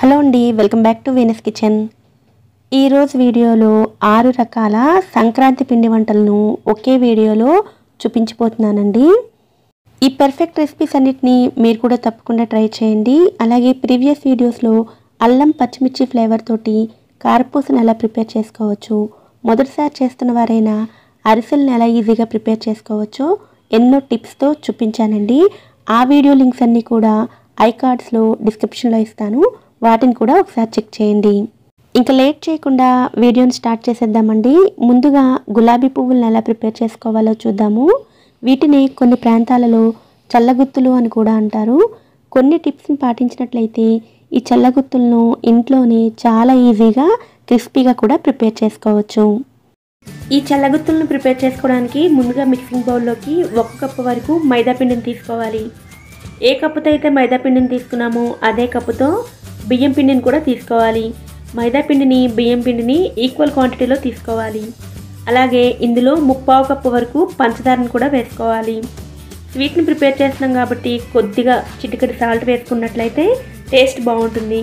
Hello అండి, welcome back to Venus kitchen. ఈరోజు వీడియోలో 6 రకాల సంక్రాంతి పిండి వంటలను ఒకే వీడియోలో చూపించబోతున్నానండి. ఈ పర్ఫెక్ట్ రెసిపీస్ అన్నిటిని మీరు కూడా తప్పకుండా ట్రై చేయండి. అలాగే ప్రీవియస్ వీడియోస్లో అల్లం పచ్చిమిర్చి ఫ్లేవర్ తోటి కారపూసను ఎలా ప్రిపేర్ చేసుకోవచ్చు, మొదటిసారి చేస్తున్న వారైనా అరిసెలను ఎలా ఈజీగా ప్రిపేర్ చేసుకోవచ్చో ఎన్నో టిప్స్తో చూపించానండి. ఆ వీడియో లింక్స్ అన్నీ కూడా ఐ కార్డ్స్లో డిస్క్రిప్షన్లో ఇస్తాను, వాటిని కూడా ఒకసారి చెక్ చేయండి. ఇంకా లేట్ చేయకుండా వీడియోని స్టార్ట్ చేసేద్దామండి. ముందుగా గులాబీ పువ్వులను ఎలా ప్రిపేర్ చేసుకోవాలో చూద్దాము. వీటిని కొన్ని ప్రాంతాలలో చల్లగుత్తులు అని కూడా అంటారు. కొన్ని టిప్స్ని పాటించినట్లయితే ఈ చల్లగుత్తులను ఇంట్లోనే చాలా ఈజీగా క్రిస్పీగా కూడా ప్రిపేర్ చేసుకోవచ్చు. ఈ చల్లగుత్తులను ప్రిపేర్ చేసుకోవడానికి ముందుగా మిక్సింగ్ బౌల్లోకి 1 కప్పు వరకు మైదా పిండిని తీసుకోవాలి. ఏ కప్పుతో అయితే మైదా పిండిని తీసుకున్నామో అదే కప్పుతో బియ్యం పిండిని కూడా తీసుకోవాలి. మైదా పిండిని బియ్యం పిండిని ఈక్వల్ క్వాంటిటీలో తీసుకోవాలి. అలాగే ఇందులో 1/4 కప్పు వరకు పంచదారను కూడా వేసుకోవాలి. స్వీట్ని ప్రిపేర్ చేస్తున్నాం కాబట్టి కొద్దిగా చిటికెడు సాల్ట్ వేసుకున్నట్లయితే టేస్ట్ బాగుంటుంది.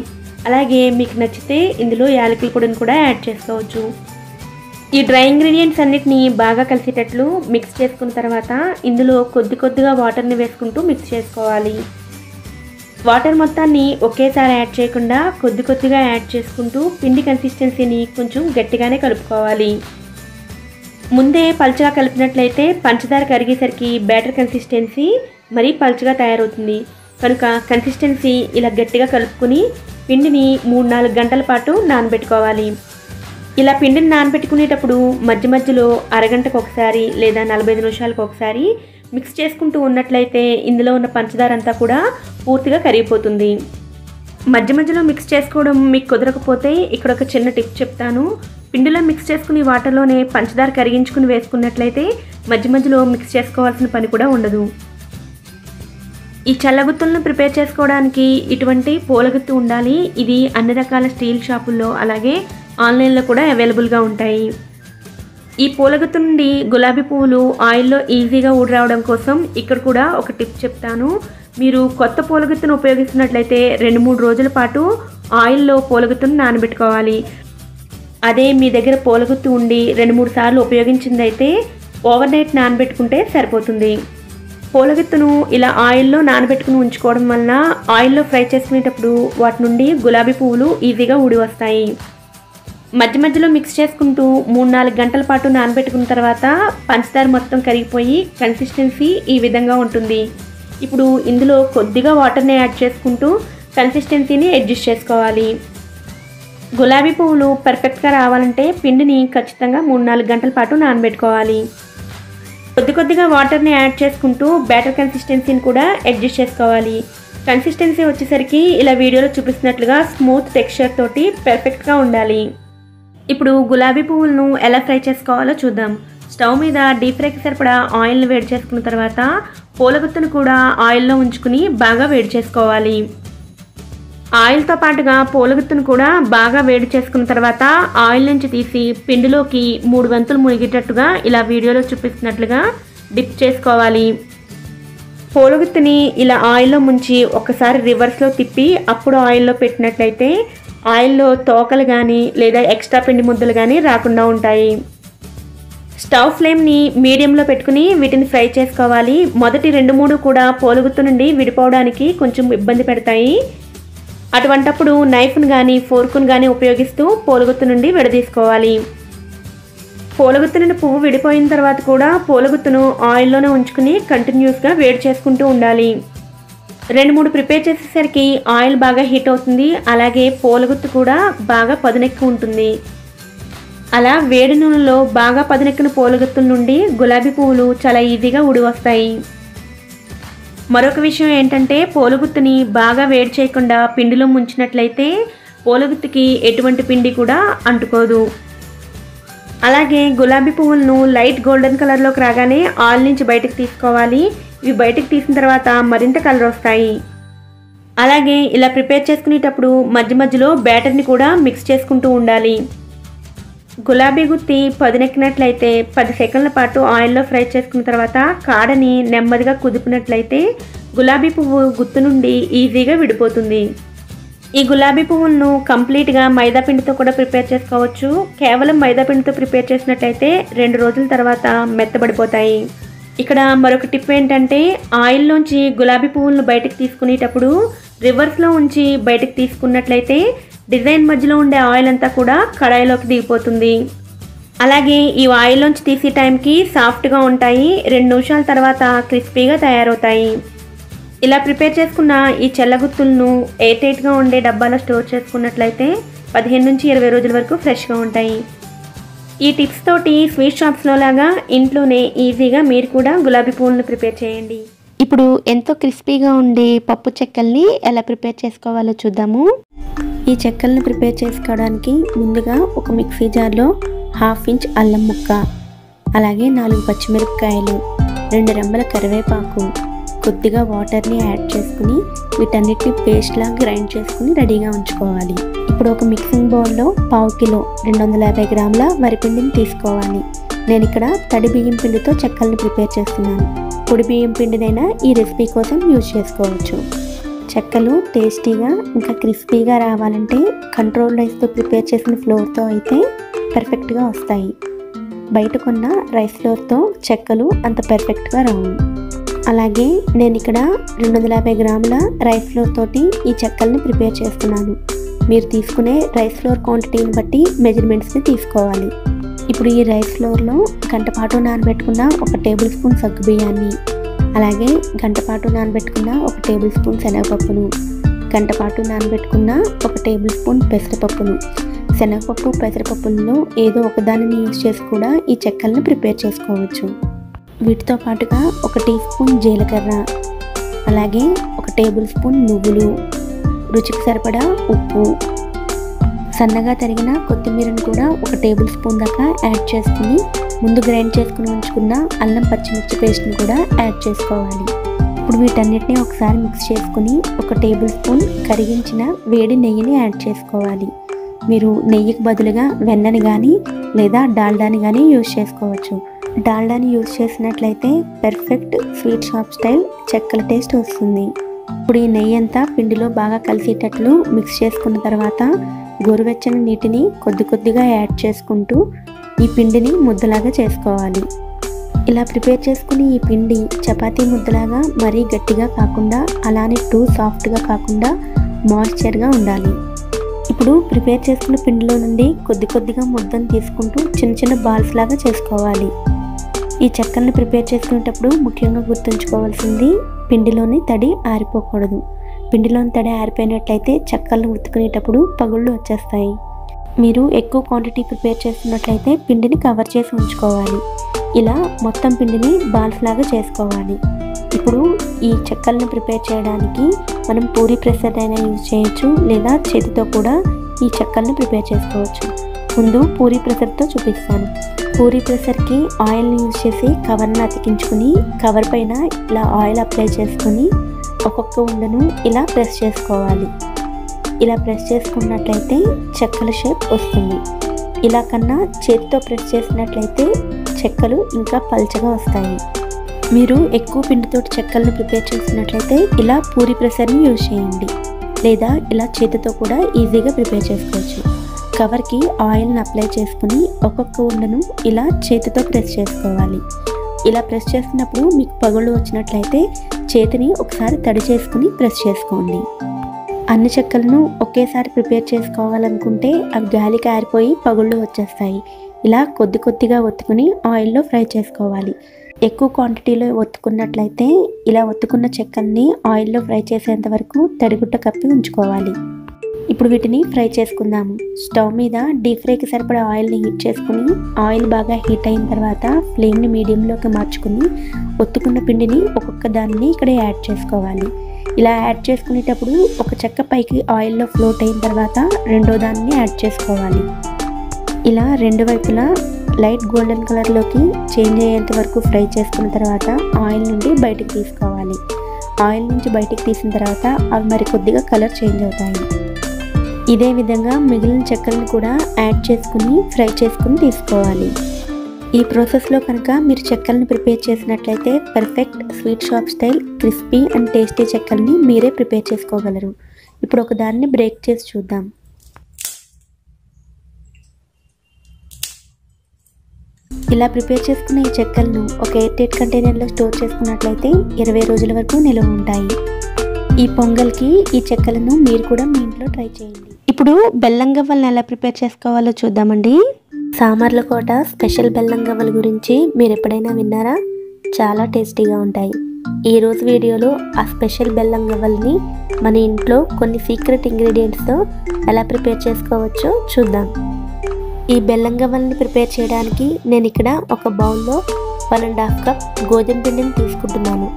అలాగే మీకు నచ్చితే ఇందులో యాలకుల పొడిని కూడా యాడ్ చేసుకోవచ్చు. ఈ డ్రై ఇంగ్రీడియంట్స్ అన్నిటిని బాగా కలిసేటట్లు మిక్స్ చేసుకున్న తర్వాత ఇందులో కొద్దిగా వాటర్ని వేసుకుంటూ మిక్స్ చేసుకోవాలి. వాటర్ మొత్తాన్ని ఒకేసారి యాడ్ చేయకుండా కొద్దిగా యాడ్ చేసుకుంటూ పిండి కన్సిస్టెన్సీని కొంచెం గట్టిగానే కలుపుకోవాలి. ముందే పలుచగా కలిపినట్లయితే పంచదార కరిగేసరికి బ్యాటర్ కన్సిస్టెన్సీ మరీ పలుచగా తయారవుతుంది. కనుక కన్సిస్టెన్సీ ఇలా గట్టిగా కలుపుకొని పిండిని 3-4 గంటల పాటు నానబెట్టుకోవాలి. ఇలా పిండిని నానబెట్టుకునేటప్పుడు మధ్యలో అరగంటకు ఒకసారి లేదా 45 నిమిషాలకు ఒకసారి మిక్స్ చేసుకుంటూ ఉన్నట్లయితే ఇందులో ఉన్న పంచదార అంతా కూడా పూర్తిగా కరిగిపోతుంది. మధ్యలో మిక్స్ చేసుకోవడం మీకు కుదరకపోతే ఇక్కడ ఒక చిన్న టిప్ చెప్తాను. పిండిలో మిక్స్ చేసుకుని వాటర్లోనే పంచదార కరిగించుకుని వేసుకున్నట్లయితే మధ్యలో మిక్స్ చేసుకోవాల్సిన పని కూడా ఉండదు. ఈ చల్లగుత్తులను ప్రిపేర్ చేసుకోవడానికి ఇటువంటి పూలగుత్తు ఉండాలి. ఇది అన్ని రకాల స్టీల్ షాపుల్లో అలాగే ఆన్లైన్లో కూడా అవైలబుల్గా ఉంటాయి. ఈ పూలగుత్తు నుండి గులాబీ పువ్వులు ఆయిల్లో ఈజీగా ఊడి కోసం ఇక్కడ కూడా ఒక టిప్ చెప్తాను. మీరు కొత్త పూలగుత్తును ఉపయోగిస్తున్నట్లయితే 2-3 రోజుల పాటు ఆయిల్లో పూలగుత్తును నానబెట్టుకోవాలి. అదే మీ దగ్గర పూలగుత్తు ఉండి 2-3 సార్లు ఉపయోగించిందైతే ఓవర్ నైట్ నానబెట్టుకుంటే సరిపోతుంది. పూలగుత్తును ఇలా ఆయిల్లో నానబెట్టుకుని ఉంచుకోవడం వలన ఆయిల్లో ఫ్రై చేసుకునేటప్పుడు వాటి నుండి గులాబీ పువ్వులు ఈజీగా ఊడి వస్తాయి. మధ్యలో మిక్స్ చేసుకుంటూ 3-4 గంటల పాటు నానబెట్టుకున్న తర్వాత పంచదార మొత్తం కరిగిపోయి కన్సిస్టెన్సీ ఈ విధంగా ఉంటుంది. ఇప్పుడు ఇందులో కొద్దిగా వాటర్ని యాడ్ చేసుకుంటూ కన్సిస్టెన్సీని అడ్జస్ట్ చేసుకోవాలి. గులాబీ పువ్వులు పర్ఫెక్ట్గా రావాలంటే పిండిని ఖచ్చితంగా 3-4 గంటల పాటు నానబెట్టుకోవాలి. కొద్దిగా వాటర్ని యాడ్ చేసుకుంటూ బ్యాటర్ కన్సిస్టెన్సీని కూడా అడ్జస్ట్ చేసుకోవాలి. కన్సిస్టెన్సీ వచ్చేసరికి ఇలా వీడియోలో చూపిస్తున్నట్లుగా స్మూత్ టెక్స్చర్ తోటి పర్ఫెక్ట్గా ఉండాలి. ఇప్పుడు గులాబీ పువ్వులను ఎలా ఫ్రై చేసుకోవాలో చూద్దాం. స్టవ్ మీద డీప్ ఫ్రైకి సరిపడా ఆయిల్ని వేడి చేసుకున్న తర్వాత పూలగుత్తును కూడా ఆయిల్లో ఉంచుకుని బాగా వేడి చేసుకోవాలి. ఆయిల్తో పాటుగా పూలగుత్తును కూడా బాగా వేడి చేసుకున్న తర్వాత ఆయిల్ నుంచి తీసి పిండిలోకి 3 వంతులు మునిగేటట్టుగా ఇలా వీడియోలో చూపిస్తున్నట్లుగా డిప్ చేసుకోవాలి. పూలగుత్తుని ఇలా ఆయిల్లో ముంచి ఒకసారి రివర్స్లో తిప్పి అప్పుడు ఆయిల్లో పెట్టినట్లయితే ఆయిల్లో తోకలు కానీ లేదా ఎక్స్ట్రా పిండి ముద్దలు కానీ రాకుండా ఉంటాయి. స్టవ్ ఫ్లేమ్ని మీడియంలో పెట్టుకుని వీటిని ఫ్రై చేసుకోవాలి. మొదటి 2-3 కూడా పూలగుత్తు నుండి విడిపోవడానికి కొంచెం ఇబ్బంది పెడతాయి. అటువంటప్పుడు నైఫ్ను కానీ ఫోర్కును కానీ ఉపయోగిస్తూ పూలగుత్తు నుండి విడదీసుకోవాలి. పూలగుత్తు నుండి పువ్వు విడిపోయిన తర్వాత కూడా పూలగుత్తును ఆయిల్లోనే ఉంచుకుని కంటిన్యూస్గా వేడి చేసుకుంటూ ఉండాలి. 2-3 ప్రిపేర్ చేసేసరికి ఆయిల్ బాగా హీట్ అవుతుంది. అలాగే పూలగుత్తు కూడా బాగా పదునెక్కి ఉంటుంది. అలా వేడి నూనెలో బాగా పదునెక్కిన పూలగుత్తుల నుండి గులాబీ పువ్వులు చాలా ఈజీగా ఊడి వస్తాయి. మరొక విషయం ఏంటంటే పూలగుత్తుని బాగా వేడి చేయకుండా పిండిలో ముంచినట్లయితే పూలగుత్తుకి ఎటువంటి పిండి కూడా అంటుకోదు. అలాగే గులాబీ పువ్వులను లైట్ గోల్డెన్ కలర్లోకి రాగానే ఆయిల్ నుంచి బయటకు తీసుకోవాలి. ఇవి బయటకు తీసిన తర్వాత మరింత కలర్ వస్తాయి. అలాగే ఇలా ప్రిపేర్ చేసుకునేటప్పుడు మధ్యలో బ్యాటర్ని కూడా మిక్స్ చేసుకుంటూ ఉండాలి. గులాబీ గుత్తి పదునెక్కినట్లయితే 10 సెకండ్ల పాటు ఆయిల్లో ఫ్రై చేసుకున్న తర్వాత కాడని నెమ్మదిగా కుదిపినట్లయితే గులాబీ పువ్వు గుత్తు నుండి ఈజీగా విడిపోతుంది. ఈ గులాబీ పువ్వులను కంప్లీట్గా మైదా పిండితో కూడా ప్రిపేర్ చేసుకోవచ్చు. కేవలం మైదా పిండితో ప్రిపేర్ చేసినట్లయితే 2 రోజుల తర్వాత మెత్తబడిపోతాయి. ఇక్కడ మరొక టిప్ ఏంటంటే ఆయిల్లోంచి గులాబీ పువ్వులను బయటకు తీసుకునేటప్పుడు రివర్స్లో ఉంచి బయటకు తీసుకున్నట్లయితే డిజైన్ మధ్యలో ఉండే ఆయిల్ అంతా కూడా కడాయిలోకి దిగిపోతుంది. అలాగే ఈ ఆయిల్లోంచి తీసే టైంకి సాఫ్ట్గా ఉంటాయి. 2 నిమిషాల తర్వాత క్రిస్పీగా తయారవుతాయి. ఇలా ప్రిపేర్ చేసుకున్న ఈ చెల్లగుత్తులను ఎయిర్ టైట్గా ఉండే డబ్బాలో స్టోర్ చేసుకున్నట్లయితే 15 నుంచి 20 రోజుల వరకు ఫ్రెష్గా ఉంటాయి. ఈ టిప్స్ తోటి స్వీట్ షాప్స్లో లాగా ఇంట్లోనే ఈజీగా మీరు కూడా గులాబీ పువ్వులను ప్రిపేర్ చేయండి. ఇప్పుడు ఎంతో క్రిస్పీగా ఉండే పప్పు చెక్కల్ని ఎలా ప్రిపేర్ చేసుకోవాలో చూద్దాము. ఈ చెక్కల్ని ప్రిపేర్ చేసుకోవడానికి ముందుగా ఒక మిక్సీ జార్లో 1/2 ఇంచ్ అల్లం ముక్క, అలాగే 4 పచ్చిమిరపకాయలు, 2 రెమ్మల కరివేపాకు, కొద్దిగా వాటర్ని యాడ్ చేసుకుని వీటన్నిటిని పేస్ట్లా గ్రైండ్ చేసుకుని రెడీగా ఉంచుకోవాలి. ఇప్పుడు ఒక మిక్సింగ్ బౌల్లో 1/2 కిలో 250 గ్రాముల వరిపిండిని తీసుకోవాలి. నేను ఇక్కడ తడి బియ్యం పిండితో చెక్కల్ని ప్రిపేర్ చేస్తున్నాను. పొడి బియ్యం పిండినైనా ఈ రెసిపీ కోసం యూజ్ చేసుకోవచ్చు. చెక్కలు టేస్టీగా ఇంకా క్రిస్పీగా రావాలంటే కంట్రోల్ రైస్తో ప్రిపేర్ చేసిన ఫ్లోర్తో అయితే పర్ఫెక్ట్గా వస్తాయి. బయట కొన్న రైస్ ఫ్లోర్తో చెక్కలు అంత పర్ఫెక్ట్గా రావు. అలాగే నేను ఇక్కడ 250 గ్రాముల రైస్ ఫ్లోర్ తోటి ఈ చెక్కల్ని ప్రిపేర్ చేస్తున్నాను. మీరు తీసుకునే రైస్ ఫ్లోర్ క్వాంటిటీని బట్టి మెజర్మెంట్స్ని తీసుకోవాలి. ఇప్పుడు ఈ రైస్ ఫ్లోర్లో గంట పాటు నానబెట్టుకున్న 1 టేబుల్ స్పూన్ సగ్గు బియ్యాన్ని, అలాగే గంట పాటు నానబెట్టుకున్న 1 టేబుల్ స్పూన్ శనగపప్పును, గంట పాటు నానబెట్టుకున్న 1 టేబుల్ స్పూన్ పెసరపప్పును, శనగపప్పు పెసరపప్పులలో ఏదో ఒకదానిని యూజ్ చేసి కూడా ఈ చెక్కల్ని ప్రిపేర్ చేసుకోవచ్చు. వీటితో పాటుగా 1 టీ స్పూన్ జీలకర్ర, అలాగే 1 టేబుల్ స్పూన్ నువ్వులు, రుచికి సరిపడా ఉప్పు, సన్నగా తరిగిన కొత్తిమీరను కూడా 1 టేబుల్ స్పూన్ దాకా యాడ్ చేసుకుని ముందు గ్రైండ్ చేసుకుని ఉంచుకున్న అల్లం పచ్చిమిర్చి పేస్ట్ని కూడా యాడ్ చేసుకోవాలి. ఇప్పుడు వీటన్నిటిని ఒకసారి మిక్స్ చేసుకుని 1 టేబుల్ స్పూన్ కరిగించిన వేడి నెయ్యిని యాడ్ చేసుకోవాలి. మీరు నెయ్యికి బదులుగా వెన్నని కానీ లేదా డాల్డాని కానీ యూజ్ చేసుకోవచ్చు. డాల్డాని యూజ్ చేసినట్లయితే పర్ఫెక్ట్ స్వీట్ షాప్ స్టైల్ చెక్కల టేస్ట్ వస్తుంది. ఇప్పుడు ఈ నెయ్యి అంతా పిండిలో బాగా కలిసేటట్లు మిక్స్ చేసుకున్న తర్వాత గోరువెచ్చని నీటిని కొద్దిగా యాడ్ చేసుకుంటూ ఈ పిండిని ముద్దలాగా చేసుకోవాలి. ఇలా ప్రిపేర్ చేసుకుని ఈ పిండి చపాతీ ముద్దలాగా మరీ గట్టిగా కాకుండా అలానే టూ సాఫ్ట్గా కాకుండా మాయిశ్చర్గా ఉండాలి. ఇప్పుడు ప్రిపేర్ చేసుకున్న పిండిలో నుండి కొద్దిగా ముద్దను తీసుకుంటూ చిన్న బాల్స్ లాగా చేసుకోవాలి. ఈ చెక్కల్ని ప్రిపేర్ చేసుకునేటప్పుడు ముఖ్యంగా గుర్తుంచుకోవాల్సింది పిండిలోని తడి ఆరిపోకూడదు. పిండిలోని తడి ఆరిపోయినట్లయితే చెక్కల్ని ఉతుకునేటప్పుడు పగుళ్ళు వచ్చేస్తాయి. మీరు ఎక్కువ క్వాంటిటీ ప్రిపేర్ చేస్తున్నట్లయితే పిండిని కవర్ చేసి ఉంచుకోవాలి. ఇలా మొత్తం పిండిని బాల్స్ లాగా చేసుకోవాలి. ఇప్పుడు ఈ చెక్కల్ని ప్రిపేర్ చేయడానికి మనం పూరీ ప్రెషర్ అయినా యూజ్ చేయొచ్చు, లేదా చేతితో కూడా ఈ చెక్కల్ని ప్రిపేర్ చేసుకోవచ్చు. ముందు పూరీ ప్రెషర్తో చూపిస్తాను. పూరీ ప్రెషర్కి ఆయిల్ని యూజ్ చేసి కవర్ని అతికించుకుని కవర్ పైన ఇలా ఆయిల్ అప్లై చేసుకుని ఒక్కొక్క ఉండను ఇలా ప్రెస్ చేసుకోవాలి. ఇలా ప్రెస్ చేసుకున్నట్లయితే చెక్కల షేప్ వస్తుంది. ఇలా కన్నా చేతితో ప్రెస్ చేసినట్లయితే చెక్కలు ఇంకా పల్చగా వస్తాయి. మీరు ఎక్కువ పిండితోటి చెక్కలను ప్రిపేర్ చేసినట్లయితే ఇలా పూరీ ప్రెషర్ని యూజ్ చేయండి, లేదా ఇలా చేతితో కూడా ఈజీగా ప్రిపేర్ చేసుకోవచ్చు. కవర్కి ఆయిల్ని అప్లై చేసుకుని ఒక్కొక్క ఉండను ఇలా చేతితో ప్రెస్ చేసుకోవాలి. ఇలా ప్రెస్ చేసినప్పుడు మీకు పగుళ్ళు వచ్చినట్లయితే చేతిని ఒకసారి తడి చేసుకుని ప్రెస్ చేసుకోండి. అన్ని చెక్కలను ఒకేసారి ప్రిపేర్ చేసుకోవాలనుకుంటే అవి గాలికి ఆరిపోయి పగుళ్ళు వచ్చేస్తాయి. ఇలా కొద్దిగా ఒత్తుకుని ఆయిల్లో ఫ్రై చేసుకోవాలి. ఎక్కువ క్వాంటిటీలో ఒత్తుకున్నట్లయితే ఇలా ఒత్తుకున్న చెక్కల్ని ఆయిల్లో ఫ్రై చేసేంత వరకు తడిగుడ్డ కప్పి ఉంచుకోవాలి. ఇప్పుడు వీటిని ఫ్రై చేసుకుందాము. స్టవ్ మీద డీప్ ఫ్రైకి సరిపడా ఆయిల్ని హీట్ చేసుకుని ఆయిల్ బాగా హీట్ అయిన తర్వాత ఫ్లేమ్ని మీడియంలోకి మార్చుకుని ఒత్తుకున్న పిండిని ఒక్కొక్క దాన్ని ఇక్కడ యాడ్ చేసుకోవాలి. ఇలా యాడ్ చేసుకునేటప్పుడు ఒక చెక్క పైకి ఆయిల్లో ఫ్లోట్ అయిన తర్వాత రెండో దాన్ని యాడ్ చేసుకోవాలి. ఇలా రెండు వైపులా లైట్ గోల్డెన్ కలర్లోకి చేంజ్ అయ్యేంత వరకు ఫ్రై చేసుకున్న తర్వాత ఆయిల్ నుండి బయటికి తీసుకోవాలి. ఆయిల్ నుంచి బయటికి తీసిన తర్వాత అవి మరి కొద్దిగా కలర్ చేంజ్ అవుతాయి. ఇదే విధంగా మిగిలిన చెక్కలను కూడా యాడ్ చేసుకుని ఫ్రై చేసుకుని తీసుకోవాలి. ఈ ప్రాసెస్లో కనుక మీరు చెక్కల్ని ప్రిపేర్ చేసినట్లయితే perfect sweet shop style crispy and tasty చెక్కల్ని మీరే ప్రిపేర్ చేసుకోగలరు. ఇప్పుడు ఒక దాన్ని బ్రేక్ చేసి చూద్దాం. ఇలా ప్రిపేర్ చేసుకున్న ఈ చెక్కలను ఒక ఎయిర్ టైట్ కంటైనర్లో స్టోర్ చేసుకున్నట్లయితే 20 రోజుల వరకు నిల్వ ఉంటాయి. ఈ పొంగల్కి ఈ చెక్కలను మీరు కూడా మీ ఇంట్లో ట్రై చేయండి. ఇప్పుడు బెల్లం గవ్వలను ఎలా ప్రిపేర్ చేసుకోవాలో చూద్దామండి. సామర్లకోట స్పెషల్ బెల్లం గవ్వల గురించి మీరు ఎప్పుడైనా విన్నారా? చాలా టేస్టీగా ఉంటాయి. ఈరోజు వీడియోలో ఆ స్పెషల్ బెల్లం గవ్వల్ని మన ఇంట్లో కొన్ని సీక్రెట్ ఇంగ్రీడియంట్స్తో ఎలా ప్రిపేర్ చేసుకోవచ్చో చూద్దాం. ఈ బెల్లం గవ్వల్ని ప్రిపేర్ చేయడానికి నేను ఇక్కడ ఒక బౌల్లో 1.5 కప్ గోధుమ పిండిని తీసుకుంటున్నాను.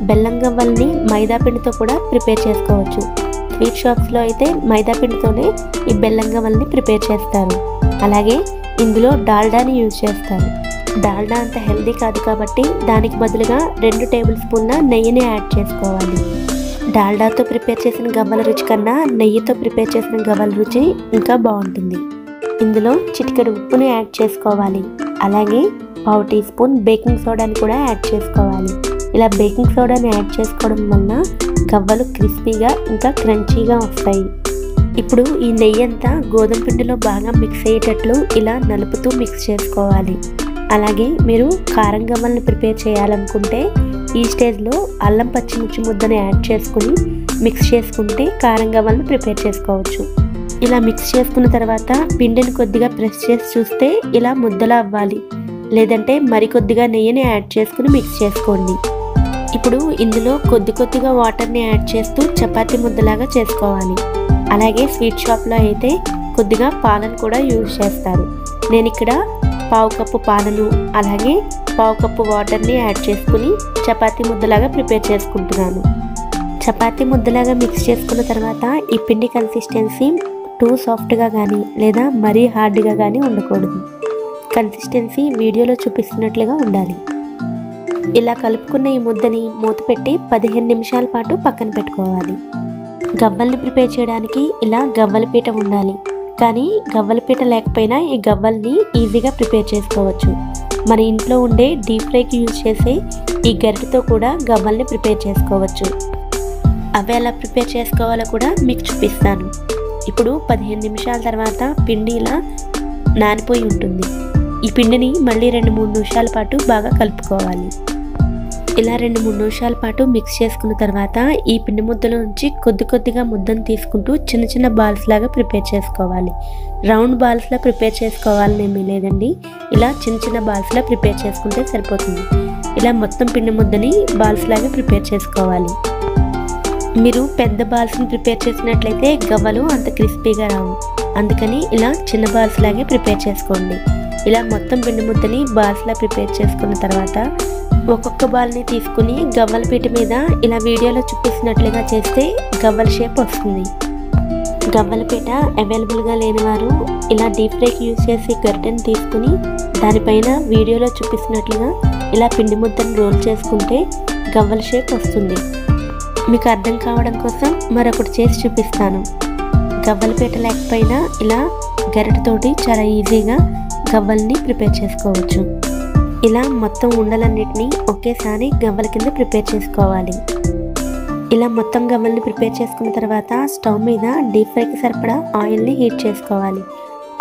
బెల్లం గవ్వల్ని మైదా పిండితో కూడా ప్రిపేర్ చేసుకోవచ్చు. స్వీట్ షాప్స్లో అయితే మైదా పిండితోనే ఈ బెల్లం గవ్వల్ని ప్రిపేర్ చేస్తారు. అలాగే ఇందులో డాల్డాని యూజ్ చేస్తారు. డాల్డా అంత హెల్దీ కాదు కాబట్టి దానికి బదులుగా 2 టేబుల్ స్పూన్ల నెయ్యిని యాడ్ చేసుకోవాలి. డాల్డాతో ప్రిపేర్ చేసిన గవ్వల రుచి కన్నా నెయ్యితో ప్రిపేర్ చేసిన గవ్వల రుచి ఇంకా బాగుంటుంది. ఇందులో చిటికెడు ఉప్పుని యాడ్ చేసుకోవాలి. అలాగే 1/2 టీ స్పూన్ బేకింగ్ సోడాని కూడా యాడ్ చేసుకోవాలి. ఇలా బేకింగ్ సోడాని యాడ్ చేసుకోవడం వలన గవ్వలు క్రిస్పీగా ఇంకా క్రంచీగా వస్తాయి. ఇప్పుడు ఈ నెయ్యి అంతా గోధుమ పిండిలో బాగా మిక్స్ అయ్యేటట్లు ఇలా నలుపుతూ మిక్స్ చేసుకోవాలి. అలాగే మీరు కారం గవ్వల్ని ప్రిపేర్ చేయాలనుకుంటే ఈ స్టేజ్లో అల్లం పచ్చిమిర్చి ముద్దను యాడ్ చేసుకుని మిక్స్ చేసుకుంటే కారం గవ్వల్ని ప్రిపేర్ చేసుకోవచ్చు. ఇలా మిక్స్ చేసుకున్న తర్వాత పిండిని కొద్దిగా ప్రెస్ చేసి చూస్తే ఇలా ముద్దలా అవ్వాలి. లేదంటే మరికొద్దిగా నెయ్యిని యాడ్ చేసుకుని మిక్స్ చేసుకోండి. ఇప్పుడు ఇందులో కొద్దిగా వాటర్ని యాడ్ చేస్తూ చపాతీ ముద్దలాగా చేసుకోవాలి. అలాగే స్వీట్ షాప్లో అయితే కొద్దిగా పాలను కూడా యూజ్ చేస్తారు. నేను ఇక్కడ 1/2 కప్పు పాలను అలాగే 1/2 కప్పు వాటర్ని యాడ్ చేసుకుని చపాతీ ముద్దలాగా ప్రిపేర్ చేసుకుంటున్నాను. చపాతీ ముద్దలాగా మిక్స్ చేసుకున్న తర్వాత ఈ పిండి కన్సిస్టెన్సీ టూ సాఫ్ట్గా కానీ లేదా మరీ హార్డ్గా కానీ ఉండకూడదు. కన్సిస్టెన్సీ వీడియోలో చూపిస్తున్నట్లుగా ఉండాలి. ఇలా కలుపుకున్న ఈ ముద్దని మూత పెట్టి 15 నిమిషాల పాటు పక్కన పెట్టుకోవాలి. గవ్వల్ని ప్రిపేర్ చేయడానికి ఇలా గవ్వల పీట ఉండాలి. కానీ గవ్వల పీట లేకపోయినా ఈ గవ్వల్ని ఈజీగా ప్రిపేర్ చేసుకోవచ్చు. మన ఇంట్లో ఉండే డీప్ ఫ్రైకి యూజ్ చేసే ఈ గరిటెతో కూడా గవ్వల్ని ప్రిపేర్ చేసుకోవచ్చు. అవి ఎలా ప్రిపేర్ చేసుకోవాలో కూడా మీకు చూపిస్తాను. ఇప్పుడు 15 నిమిషాల తర్వాత పిండి ఇలా నానిపోయి ఉంటుంది. ఈ పిండిని మళ్ళీ 2-3 నిమిషాల పాటు బాగా కలుపుకోవాలి. ఇలా 2-3 నిమిషాల పాటు మిక్స్ చేసుకున్న తర్వాత ఈ పిండి ముద్దలో నుంచి కొద్దిగా ముద్దను తీసుకుంటూ చిన్న బాల్స్ లాగా ప్రిపేర్ చేసుకోవాలి. రౌండ్ బాల్స్లా ప్రిపేర్ చేసుకోవాలని ఏమీ లేదండి. ఇలా చిన్న బాల్స్లా ప్రిపేర్ చేసుకుంటే సరిపోతుంది. ఇలా మొత్తం పిండి ముద్దని బాల్స్ లాగా ప్రిపేర్ చేసుకోవాలి. మీరు పెద్ద బాల్స్ని ప్రిపేర్ చేసినట్లయితే గవ్వలు అంత క్రిస్పీగా రావు. అందుకని ఇలా చిన్న బాల్స్ లాగే ప్రిపేర్ చేసుకోండి. ఇలా మొత్తం పిండి ముద్దని బాల్స్లా ప్రిపేర్ చేసుకున్న తర్వాత ఒక్కొక్క బాల్ని తీసుకుని గవ్వల పీట మీద ఇలా వీడియోలో చూపిస్తున్నట్లుగా చేస్తే గవ్వల షేప్ వస్తుంది. గవ్వల పీట అవైలబుల్గా లేని వారు ఇలా డీప్ ఫ్రైకి యూజ్ చేసి గరిటెని తీసుకుని దానిపైన వీడియోలో చూపిస్తున్నట్లుగా ఇలా పిండి ముద్దను రోల్ చేసుకుంటే గవ్వల షేప్ వస్తుంది. మీకు అర్థం కావడం కోసం మరొకటి చేసి చూపిస్తాను. గవ్వల పీట లేకపోయినా ఇలా గరిటెతోటి చాలా ఈజీగా గవ్వల్ని ప్రిపేర్ చేసుకోవచ్చు. ఇలా మొత్తం ఉండలన్నిటినీ ఒకేసారి గవ్వల కింద ప్రిపేర్ చేసుకోవాలి. ఇలా మొత్తం గవ్వల్ని ప్రిపేర్ చేసుకున్న తర్వాత స్టవ్ మీద డీప్ ఫ్రైకి సరిపడా ఆయిల్ని హీట్ చేసుకోవాలి.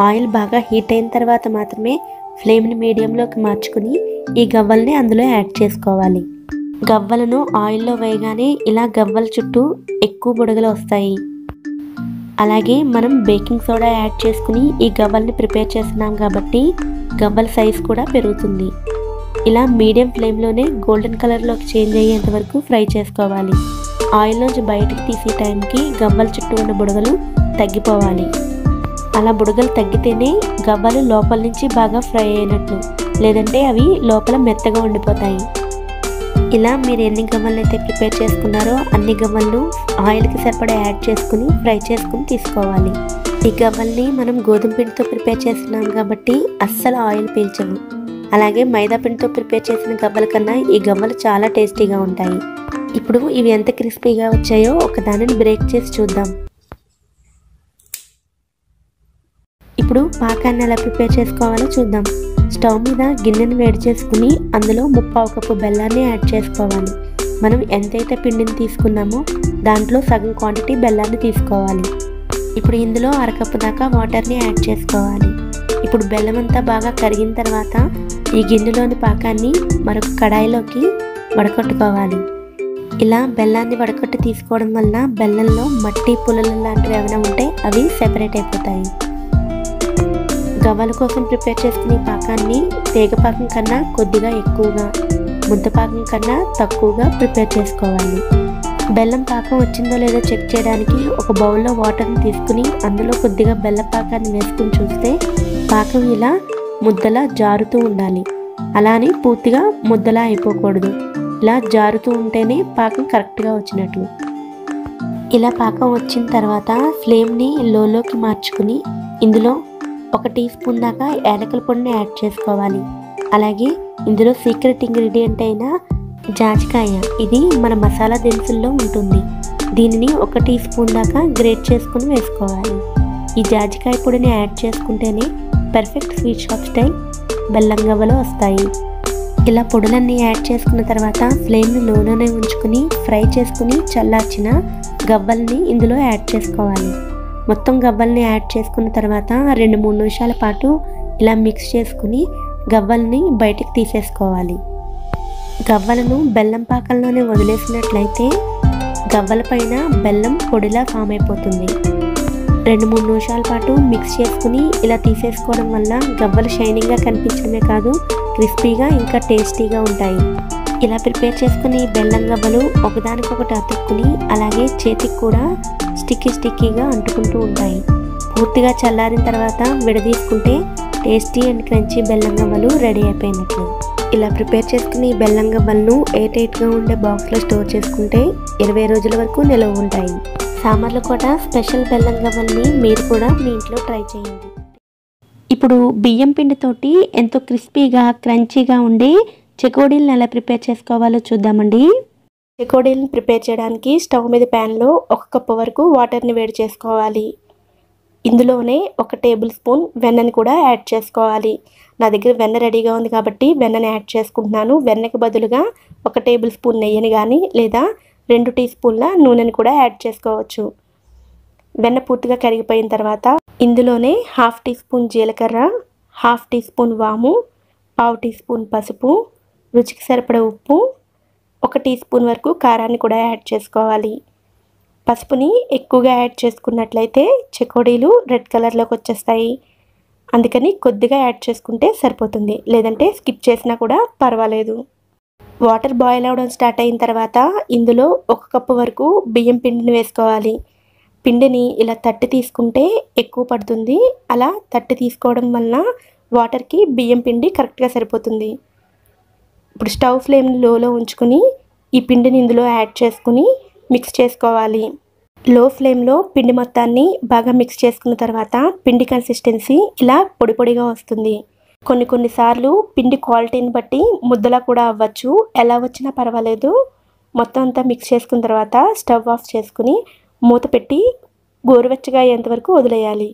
ఆయిల్ బాగా హీట్ అయిన తర్వాత మాత్రమే ఫ్లేమ్ని మీడియంలోకి మార్చుకుని ఈ గవ్వల్ని అందులో యాడ్ చేసుకోవాలి. గవ్వలను ఆయిల్లో వేయగానే ఇలా గవ్వల చుట్టూ ఎక్కువ బుడగలు వస్తాయి. అలాగే మనం బేకింగ్ సోడా యాడ్ చేసుకుని ఈ గవ్వల్ని ప్రిపేర్ చేస్తున్నాం కాబట్టి గవ్వల సైజ్ కూడా పెరుగుతుంది. ఇలా మీడియం ఫ్లేమ్లోనే గోల్డెన్ కలర్లోకి చేంజ్ అయ్యేంత వరకు ఫ్రై చేసుకోవాలి. ఆయిల్ నుంచి బయటకు తీసే టైంకి గవ్వల చుట్టూ ఉన్న బుడగలు తగ్గిపోవాలి. అలా బుడగలు తగ్గితేనే గవ్వలు లోపల నుంచి బాగా ఫ్రై అయినట్లు, లేదంటే అవి లోపల మెత్తగా ఉండిపోతాయి. ఇలా మీరు ఎన్ని గవ్వలను అయితే ప్రిపేర్ చేసుకున్నారో అన్ని గవ్వలను ఆయిల్కి సరిపడా యాడ్ చేసుకుని ఫ్రై చేసుకుని తీసుకోవాలి. ఈ గవ్వల్ని మనం గోధుమ పిండితో ప్రిపేర్ చేస్తున్నాం కాబట్టి అస్సలు ఆయిల్ పీల్చవు. అలాగే మైదా పిండితో ప్రిపేర్ చేసిన గవ్వల కన్నా ఈ గవ్వలు చాలా టేస్టీగా ఉంటాయి. ఇప్పుడు ఇవి ఎంత క్రిస్పీగా వచ్చాయో ఒకదానిని బ్రేక్ చేసి చూద్దాం. ఇప్పుడు పాకాన్ని ఎలా ప్రిపేర్ చేసుకోవాలో చూద్దాం. స్టవ్ మీద గిన్నెని వేడి చేసుకుని అందులో 1/2 కప్పు బెల్లాన్ని యాడ్ చేసుకోవాలి. మనం ఎంతైతే పిండిని తీసుకున్నామో దాంట్లో సగం క్వాంటిటీ బెల్లాన్ని తీసుకోవాలి. ఇప్పుడు ఇందులో అరకప్పు దాకా వాటర్ని యాడ్ చేసుకోవాలి. ఇప్పుడు బెల్లం అంతా బాగా కరిగిన తర్వాత ఈ గిన్నెలోని పాకాన్ని మరొక కడాయిలోకి వడకట్టుకోవాలి. ఇలా బెల్లాన్ని వడకట్టి తీసుకోవడం వలన బెల్లంలో మట్టి పుల్లలు లాంటివి ఏమైనా ఉంటే అవి సెపరేట్ అయిపోతాయి. గవ్వల కోసం ప్రిపేర్ చేసుకునే పాకాన్ని తీగపాకం కన్నా కొద్దిగా ఎక్కువగా, ముద్దపాకం కన్నా తక్కువగా ప్రిపేర్ చేసుకోవాలి. బెల్లం పాకం వచ్చిందో లేదో చెక్ చేయడానికి ఒక బౌల్లో వాటర్ని తీసుకుని అందులో కొద్దిగా బెల్లం పాకాన్ని వేసుకుని చూస్తే పాకం ఇలా ముద్దలా జారుతూ ఉండాలి. అలా అని పూర్తిగా ముద్దలా అయిపోకూడదు. ఇలా జారుతూ ఉంటేనే పాకం కరెక్ట్గా వచ్చినట్లు. ఇలా పాకం వచ్చిన తర్వాత ఫ్లేమ్ని లోలోకి మార్చుకుని ఇందులో 1 టీ స్పూన్ దాకా యాలకుల పొడిని యాడ్ చేసుకోవాలి. అలాగే ఇందులో సీక్రెట్ ఇంగ్రీడియంట్ అయిన జాజికాయ, ఇది మన మసాలా దినుసుల్లో ఉంటుంది. దీనిని 1 టీ స్పూన్ దాకా గ్రేట్ చేసుకుని వేసుకోవాలి. ఈ జాజికాయ పొడిని యాడ్ చేసుకుంటేనే పర్ఫెక్ట్ స్వీట్ షాప్ స్టైల్ బెల్లం గవ్వలు వస్తాయి. ఇలా పొడులన్నీ యాడ్ చేసుకున్న తర్వాత ఫ్లేమ్ని లోలోనే ఉంచుకుని ఫ్రై చేసుకుని చల్లార్చిన గవ్వల్ని ఇందులో యాడ్ చేసుకోవాలి. మొత్తం గవ్వల్ని యాడ్ చేసుకున్న తర్వాత 2-3 నిమిషాల పాటు ఇలా మిక్స్ చేసుకుని గవ్వల్ని బయటికి తీసేసుకోవాలి. గవ్వలను బెల్లం పాకంలోనే వదిలేసినట్లయితే గవ్వల పైన బెల్లం పొడిలా ఫామ్ అయిపోతుంది. 2-3 నిమిషాల పాటు మిక్స్ చేసుకుని ఇలా తీసేసుకోవడం వల్ల గవ్వలు షైనింగ్గా కనిపించడమే కాదు, క్రిస్పీగా ఇంకా టేస్టీగా ఉంటాయి. ఇలా ప్రిపేర్ చేసుకుని బెల్లం గవ్వలు ఒకదానికొకటి అతుక్కుని అలాగే చేతికి కూడా స్టిక్కీగా అంటుకుంటూ ఉంటాయి. పూర్తిగా చల్లారిన తర్వాత విడదీసుకుంటే టేస్టీ అండ్ క్రంచీ బెల్లం గవ్వలు రెడీ అయిపోయినట్లు. ఇలా ప్రిపేర్ చేసుకుని బెల్లం గవ్వలను ఎయిర్టైట్గా ఉండే బాక్స్లో స్టోర్ చేసుకుంటే 20 రోజుల వరకు నిలవ ఉంటాయి. సామర్లకోట స్పెషల్ బెల్లం గవ్వల్ని మీరు కూడా మీ ఇంట్లో ట్రై చేయండి. ఇప్పుడు బియ్యం పిండితోటి ఎంతో క్రిస్పీగా క్రంచీగా ఉండే చెకోడీలను ఎలా ప్రిపేర్ చేసుకోవాలో చూద్దామండి. చెకోడీలను ప్రిపేర్ చేయడానికి స్టవ్ మీద ప్యాన్లో 1 కప్పు వరకు వాటర్ని వేడి చేసుకోవాలి. ఇందులోనే 1 టేబుల్ స్పూన్ వెన్నని కూడా యాడ్ చేసుకోవాలి. నా దగ్గర వెన్న రెడీగా ఉంది కాబట్టి వెన్నని యాడ్ చేసుకుంటున్నాను. వెన్నకి బదులుగా 1 టేబుల్ స్పూన్ నెయ్యిని కానీ లేదా 2 టీ స్పూన్ల నూనెని కూడా యాడ్ చేసుకోవచ్చు. వెన్న పూర్తిగా కరిగిపోయిన తర్వాత ఇందులోనే 1/2 టీ స్పూన్ జీలకర్ర, 1/2 టీ స్పూన్ వాము, 1/2 టీ స్పూన్ పసుపు, రుచికి సరిపడా ఉప్పు, 1 టీ స్పూన్ వరకు కారాన్ని కూడా యాడ్ చేసుకోవాలి. పసుపుని ఎక్కువగా యాడ్ చేసుకున్నట్లయితే చెకోడీలు రెడ్ కలర్లోకి వచ్చేస్తాయి. అందుకని కొద్దిగా యాడ్ చేసుకుంటే సరిపోతుంది, లేదంటే స్కిప్ చేసినా కూడా పర్వాలేదు. వాటర్ బాయిల్ అవ్వడం స్టార్ట్ అయిన తర్వాత ఇందులో 1 కప్పు వరకు బియ్యం పిండిని వేసుకోవాలి. పిండిని ఇలా తట్టి తీసుకుంటే ఎక్కువ పడుతుంది. అలా తట్టి తీసుకోవడం వలన వాటర్కి బియ్యం పిండి కరెక్ట్గా సరిపోతుంది. ఇప్పుడు స్టవ్ ఫ్లేమ్ని లోలో ఉంచుకుని ఈ పిండిని ఇందులో యాడ్ చేసుకుని మిక్స్ చేసుకోవాలి. లో ఫ్లేమ్లో పిండి మొత్తాన్ని బాగా మిక్స్ చేసుకున్న తర్వాత పిండి కన్సిస్టెన్సీ ఇలా పొడి పొడిగా వస్తుంది. కొన్నిసార్లు పిండి క్వాలిటీని బట్టి ముద్దలా కూడా అవ్వచ్చు. ఎలా వచ్చినా పర్వాలేదు. మొత్తం అంతా మిక్స్ చేసుకున్న తర్వాత స్టవ్ ఆఫ్ చేసుకుని మూత పెట్టి గోరువెచ్చగా అయ్యేంత వరకు వదిలేయాలి.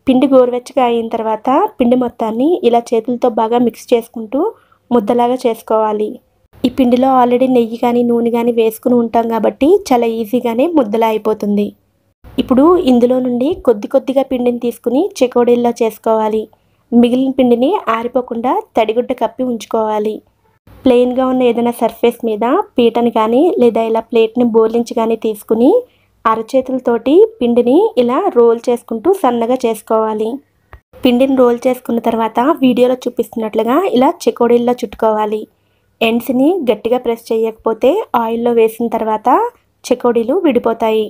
పిండి గోరువెచ్చగా అయిన తర్వాత పిండి మొత్తాన్ని ఇలా చేతులతో బాగా మిక్స్ చేసుకుంటూ ముద్దలాగా చేసుకోవాలి. ఈ పిండిలో ఆల్రెడీ నెయ్యి కానీ నూనె కానీ వేసుకుని ఉంటాం కాబట్టి చాలా ఈజీగానే ముద్దలా అయిపోతుంది. ఇప్పుడు ఇందులో నుండి కొద్దిగా పిండిని తీసుకుని చెకోడీల్లో చేసుకోవాలి. మిగిలిన పిండిని ఆరిపోకుండా తడిగుడ్డ కప్పి ఉంచుకోవాలి. ప్లెయిన్గా ఉన్న ఏదైనా సర్ఫేస్ మీద పీటని కానీ లేదా ఇలా ప్లేట్ని బోర్లించి కానీ తీసుకుని అరచేతులతోటి పిండిని ఇలా రోల్ చేసుకుంటూ సన్నగా చేసుకోవాలి. పిండిని రోల్ చేసుకున్న తర్వాత వీడియోలో చూపిస్తున్నట్లుగా ఇలా చెకోడీల్లో చుట్టుకోవాలి. ఎండ్స్ని గట్టిగా ప్రెస్ చేయకపోతే ఆయిల్లో వేసిన తర్వాత చెకోడీలు విడిపోతాయి.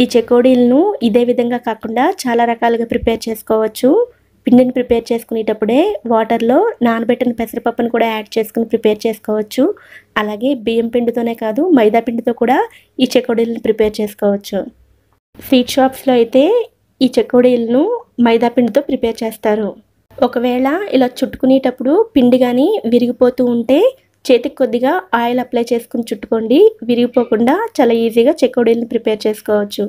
ఈ చెకోడీలను ఇదే విధంగా కాకుండా చాలా రకాలుగా ప్రిపేర్ చేసుకోవచ్చు. పిండిని ప్రిపేర్ చేసుకునేటప్పుడే వాటర్లో నానబెట్టిన పెసరపప్పును కూడా యాడ్ చేసుకుని ప్రిపేర్ చేసుకోవచ్చు. అలాగే బియ్యం పిండితోనే కాదు మైదా పిండితో కూడా ఈ చెకోడీలను ప్రిపేర్ చేసుకోవచ్చు. స్వీట్ షాప్స్లో అయితే ఈ చెకోడీలను మైదా పిండితో ప్రిపేర్ చేస్తారు. ఒకవేళ ఇలా చుట్టుకునేటప్పుడు పిండి కానీ విరిగిపోతూ ఉంటే చేతికి కొద్దిగా ఆయిల్ అప్లై చేసుకుని చుట్టుకోండి. విరిగిపోకుండా చాలా ఈజీగా చెకోడీలను ప్రిపేర్ చేసుకోవచ్చు.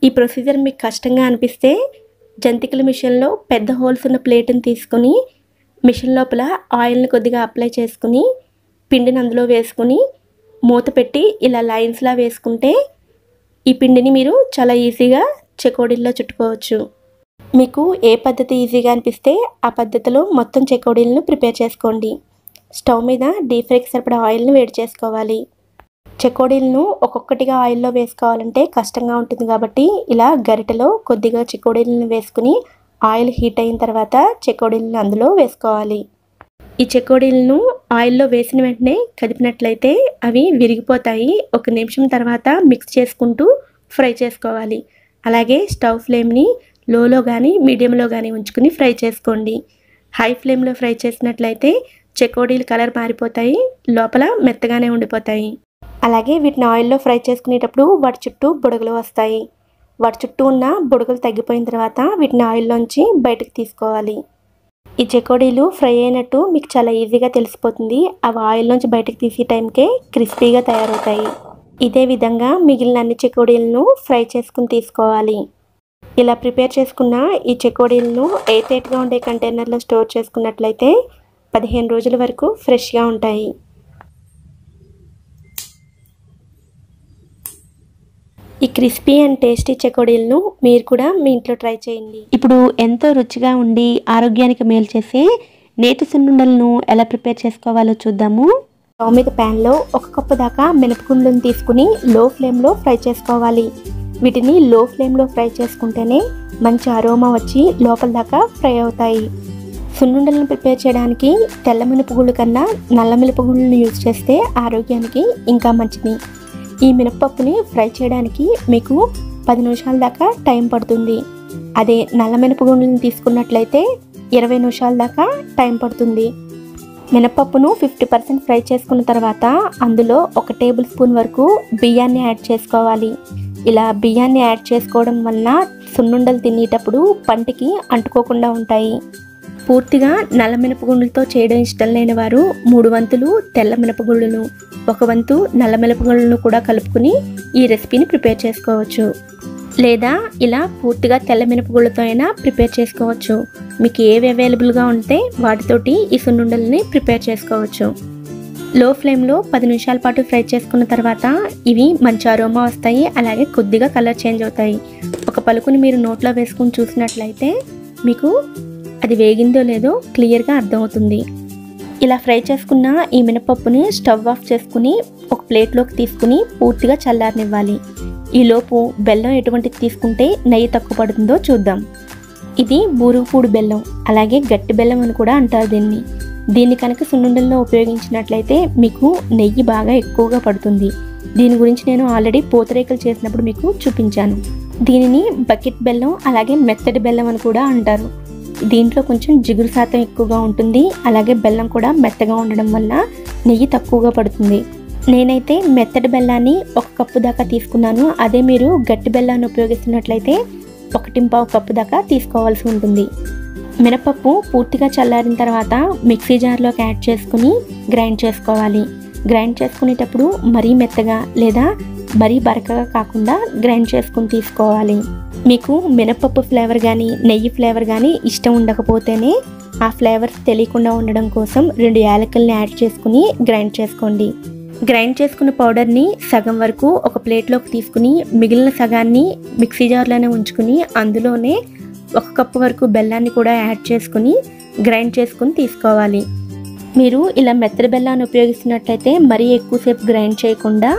ఈ ప్రొసీజర్ మీకు కష్టంగా అనిపిస్తే జంతికల మిషన్లో పెద్ద హోల్స్ ఉన్న ప్లేట్ని తీసుకొని మిషన్ లోపల ఆయిల్ని కొద్దిగా అప్లై చేసుకుని పిండిని అందులో వేసుకుని మూత పెట్టి ఇలా లైన్స్లా వేసుకుంటే ఈ పిండిని మీరు చాలా ఈజీగా చెకోడీల్లో చుట్టుకోవచ్చు. మీకు ఏ పద్ధతి ఈజీగా అనిపిస్తే ఆ పద్ధతిలో మొత్తం చెకోడీలను ప్రిపేర్ చేసుకోండి. స్టవ్ మీద డీప్ ఫ్రైకి సరిపడా ఆయిల్ను వేడి చేసుకోవాలి. చెకోడీలను ఒక్కొక్కటిగా ఆయిల్లో వేసుకోవాలంటే కష్టంగా ఉంటుంది కాబట్టి ఇలా గరిటెలో కొద్దిగా చెకోడీలను వేసుకుని ఆయిల్ హీట్ అయిన తర్వాత చెకోడీలను అందులో వేసుకోవాలి. ఈ చెకోడీలను ఆయిల్లో వేసిన వెంటనే కదిపినట్లయితే అవి విరిగిపోతాయి. 1 నిమిషం తర్వాత మిక్స్ చేసుకుంటూ ఫ్రై చేసుకోవాలి. అలాగే స్టవ్ ఫ్లేమ్ని లోలో కానీ మీడియంలో కానీ ఉంచుకుని ఫ్రై చేసుకోండి. హై ఫ్లేమ్లో ఫ్రై చేసినట్లయితే చెకోడీలు కలర్ మారిపోతాయి, లోపల మెత్తగానే ఉండిపోతాయి. అలాగే వీటిని ఆయిల్లో ఫ్రై చేసుకునేటప్పుడు వాటి చుట్టూ బుడగలు వస్తాయి. వాటి చుట్టూ ఉన్న బుడగలు తగ్గిపోయిన తర్వాత వీటిని ఆయిల్లోంచి బయటకు తీసుకోవాలి. ఈ చెకోడీలు ఫ్రై అయినట్టు మీకు చాలా ఈజీగా తెలిసిపోతుంది. అవి ఆయిల్లోంచి బయటకు తీసే టైంకే క్రిస్పీగా తయారవుతాయి. ఇదే విధంగా మిగిలిన అన్ని చెకోడీలను ఫ్రై చేసుకుని తీసుకోవాలి. ఇలా ప్రిపేర్ చేసుకున్న ఈ చెకోడీలను ఎయిర్ టైట్గా ఉండే కంటైనర్లో స్టోర్ చేసుకున్నట్లయితే 15 రోజుల వరకు ఫ్రెష్గా ఉంటాయి. ఈ క్రిస్పీ అండ్ టేస్టీ చెకోడీలను మీరు కూడా మీ ఇంట్లో ట్రై చేయండి. ఇప్పుడు ఎంతో రుచిగా ఉండి ఆరోగ్యానికి మేలు చేసే నేతి సున్నుండలను ఎలా ప్రిపేర్ చేసుకోవాలో చూద్దాము. స్టవ్ మీద ప్యాన్లో 1 కప్పు దాకా మినపగుండ్లను తీసుకుని లో ఫ్లేమ్లో ఫ్రై చేసుకోవాలి. వీటిని లో ఫ్లేమ్లో ఫ్రై చేసుకుంటేనే మంచి అరోమా వచ్చి లోపల దాకా ఫ్రై అవుతాయి. సున్నుండలను ప్రిపేర్ చేయడానికి తెల్ల మినపగుళ్ళు కన్నా నల్ల మినపగుళ్ళను యూజ్ చేస్తే ఆరోగ్యానికి ఇంకా మంచిది. ఈ మినపప్పుని ఫ్రై చేయడానికి మీకు 10 నిమిషాల దాకా టైం పడుతుంది. అదే నల్ల మినపగుండ్లను తీసుకున్నట్లయితే 20 నిమిషాల దాకా టైం పడుతుంది. మినపప్పును 50% ఫ్రై చేసుకున్న తర్వాత అందులో 1 టేబుల్ స్పూన్ వరకు బియ్యాన్ని యాడ్ చేసుకోవాలి. ఇలా బియ్యాన్ని యాడ్ చేసుకోవడం వలన సున్నుండలు తినేటప్పుడు పంటికి అంటుకోకుండా ఉంటాయి. పూర్తిగా నల్ల మినపగుండ్లతో చేయడం ఇష్టం లేని వారు 3 వంతులు తెల్ల మినపగుళ్ళను 1 వంతు నల్ల మినపగుళ్ళను కూడా కలుపుకుని ఈ రెసిపీని ప్రిపేర్ చేసుకోవచ్చు. లేదా ఇలా పూర్తిగా తెల్ల మినపగుళ్ళతో అయినా ప్రిపేర్ చేసుకోవచ్చు. మీకు ఏవి అవైలబుల్గా ఉంటే వాటితోటి ఈ సున్నుండల్ని ప్రిపేర్ చేసుకోవచ్చు. లో ఫ్లేమ్లో 10 నిమిషాల పాటు ఫ్రై చేసుకున్న తర్వాత ఇవి మంచి అరోమా వస్తాయి. అలాగే కొద్దిగా కలర్ చేంజ్ అవుతాయి. ఒక పలుకుని మీరు నోట్లో వేసుకుని చూసినట్లయితే మీకు అది వేగిందో లేదో క్లియర్గా అర్థమవుతుంది. ఇలా ఫ్రై చేసుకున్న ఈ మినపప్పుని స్టవ్ ఆఫ్ చేసుకుని ఒక ప్లేట్లోకి తీసుకుని పూర్తిగా చల్లారనివ్వాలి. ఈలోపు బెల్లం ఎటువంటిది తీసుకుంటే నెయ్యి తక్కువ పడుతుందో చూద్దాం. ఇది బూరుగుపూడి బెల్లం, అలాగే గట్టి బెల్లం అని కూడా అంటారు దీన్ని. దీన్ని కనుక సున్నుండల్లో ఉపయోగించినట్లయితే మీకు నెయ్యి బాగా ఎక్కువగా పడుతుంది. దీని గురించి నేను ఆల్రెడీ పూతరేకులు చేసినప్పుడు మీకు చూపించాను. దీనిని బకెట్ బెల్లం అలాగే మెత్తటి బెల్లం అని కూడా అంటారు. దీంట్లో కొంచెం జిగురు శాతం ఎక్కువగా ఉంటుంది. అలాగే బెల్లం కూడా మెత్తగా ఉండడం వల్ల నెయ్యి తక్కువగా పడుతుంది. నేనైతే మెత్తటి బెల్లాన్ని 1 కప్పు దాకా తీసుకున్నాను. అదే మీరు గట్టి బెల్లాన్ని ఉపయోగిస్తున్నట్లయితే 1.25 కప్పు దాకా తీసుకోవాల్సి ఉంటుంది. మినపప్పు పూర్తిగా చల్లారిన తర్వాత మిక్సీ జార్లోకి యాడ్ చేసుకుని గ్రైండ్ చేసుకోవాలి. గ్రైండ్ చేసుకునేటప్పుడు మరీ మెత్తగా లేదా మరీ బరకగా కాకుండా గ్రైండ్ చేసుకుని తీసుకోవాలి. మీకు మినపప్పు ఫ్లేవర్ కానీ నెయ్యి ఫ్లేవర్ కానీ ఇష్టం ఉండకపోతేనే ఆ ఫ్లేవర్స్ తెలియకుండా ఉండడం కోసం 2 యాలకుల్ని యాడ్ చేసుకుని గ్రైండ్ చేసుకోండి. గ్రైండ్ చేసుకున్న పౌడర్ని సగం వరకు ఒక ప్లేట్లోకి తీసుకుని మిగిలిన సగాన్ని మిక్సీ జార్లోనే ఉంచుకుని అందులోనే 1 కప్పు వరకు బెల్లాన్ని కూడా యాడ్ చేసుకుని గ్రైండ్ చేసుకుని తీసుకోవాలి. మీరు ఇలా మెత్తడి బెల్లాన్ని ఉపయోగిస్తున్నట్లయితే మరీ ఎక్కువసేపు గ్రైండ్ చేయకుండా